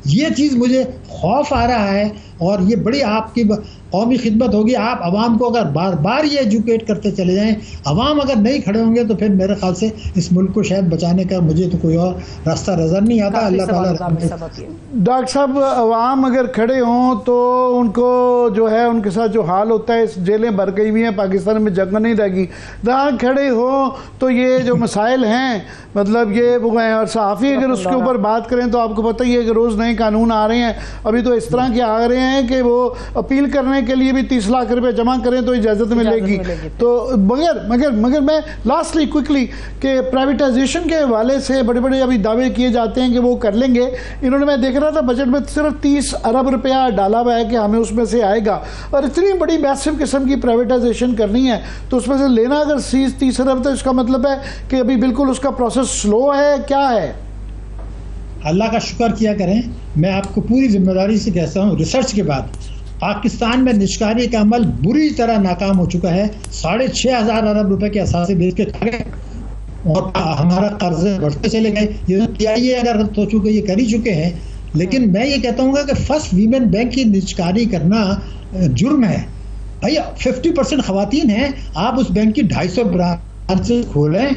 ये चीज़ मुझे खौफ आ रहा है, और ये बड़ी आपकी कौमी खिदमत होगी। आप अवाम को अगर बार बार ये एजुकेट करते चले जाएं, अवाम अगर नहीं खड़े होंगे तो फिर मेरे ख्याल से इस मुल्क को शायद बचाने का मुझे तो कोई और रास्ता नजर नहीं आता। अल्लाह ताला। डॉक्टर साहब, अवाम अगर खड़े हों तो उनको जो है उनके साथ जो हाल होता है, इस जेलें भर गई हुई हैं, पाकिस्तान में जंग नहीं रहेगी। ना खड़े हों तो ये जो मसाइल हैं, मतलब ये वो हैं, और सहाफ़ी अगर उसके ऊपर बात करें तो आपको पता ही है कि रोज़ नए कानून आ रहे हैं। अभी तो इस तरह के आ रहे हैं कि वो अपील करने के लिए भी 30 लाख रुपए जमा करें तो इजाज़त मिलेगी। तो मगर मैं लास्टली क्विकली कि प्राइवेटाइजेशन के हवाले से बड़े बड़े अभी दावे किए जाते हैं कि वो कर लेंगे। इन्होंने, मैं देख रहा था बजट में सिर्फ 30 अरब रुपया डाला हुआ है कि हमें उसमें से आएगा, और इतनी बड़ी मैसिव किस्म की प्राइवेटाइजेशन करनी है तो उसमें से लेना अगर 30 अरब, तो इसका मतलब है कि अभी बिल्कुल उसका प्रोसेस स्लो है, क्या है? अल्लाह का शुक्र किया करें। मैं आपको पूरी जिम्मेदारी से कहता हूँ, रिसर्च के बाद पाकिस्तान में निष्कारी का अमल बुरी तरह नाकाम हो चुका है। 6,500 अरब रुपए के असासे बेच के खा गए और हमारा कर्जे बढ़ते चले गए। ये PIA अगर सोचो कि ये कर ही चुके हैं, लेकिन मैं ये कहता हूँ कि फर्स्ट वीमेन बैंक की निष्कारी करना जुर्म है। भाई 50% खवातीन हैं, आप उस बैंक की 250 ब्रांचेस खोलें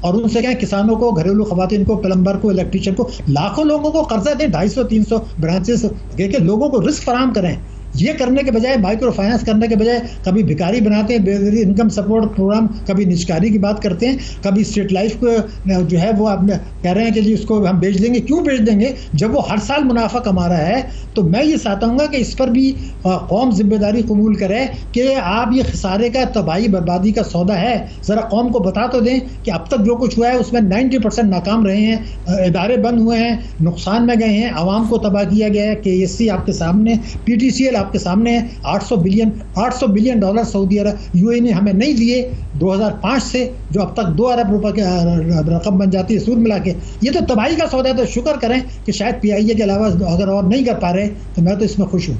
और उनसे कहें किसानों को, घरेलू खवातीन को, प्लम्बर को, इलेक्ट्रीशियन को, लाखों लोगों को कर्जा दें। 250-300 ब्रांचेस के लोगों को रिस्क फराहम करें। ये करने के बजाय, माइक्रो फाइनेंस करने के बजाय कभी भिखारी बनाते हैं, बेघरी इनकम सपोर्ट प्रोग्राम, कभी निष्कारी की बात करते हैं, कभी स्टेट लाइफ को जो है वो आप कह रहे हैं कि जी उसको हम बेच देंगे। क्यों बेच देंगे जब वो हर साल मुनाफा कमा रहा है? तो मैं ये चाहता हूँ कि इस पर भी कौम जिम्मेदारी कबूल करे कि आप ये खसारे का, तबाही बर्बादी का सौदा है। ज़रा कौम को बता तो दें कि अब तक जो कुछ हुआ है उसमें 90% नाकाम रहे हैं, इदारे बंद हुए हैं, नुकसान में गए हैं, आवाम को तबाह किया गया है। KSC आपके सामने, PTCL आपके सामने है। 800 बिलियन डॉलर सऊदी अरब, UAE ने हमें नहीं दिए 2005 से, जो अब तक 2 अरब रुपए की रकम बन जाती है सूद मिला के। ये तो तबाही का सौदा है। तो शुक्र करें कि शायद PIA के अलावा अगर और नहीं कर पा रहे तो मैं तो इसमें खुश हूँ।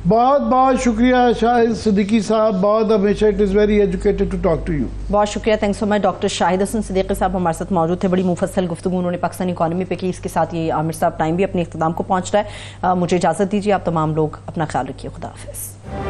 बहुत बहुत शुक्रिया शाहिद सिद्दीकी साहब, बहुत हमेशा it is very educated to talk to you. बहुत शुक्रिया, thanks so much. Doctor Shahid Hasan Siddiqui साहब हमारे साथ मौजूद थे। बड़ी मुफस्सल गुफ्तगू उन्होंने पाकिस्तानी इकॉनमी पे की। इसके साथ ये आमिर साहब टाइम भी अपने इख्तिताम को पहुंच रहा है। मुझे इजाज़त दीजिए, आप तमाम लोग अपना ख्याल रखिए। खुदा हाफिज़।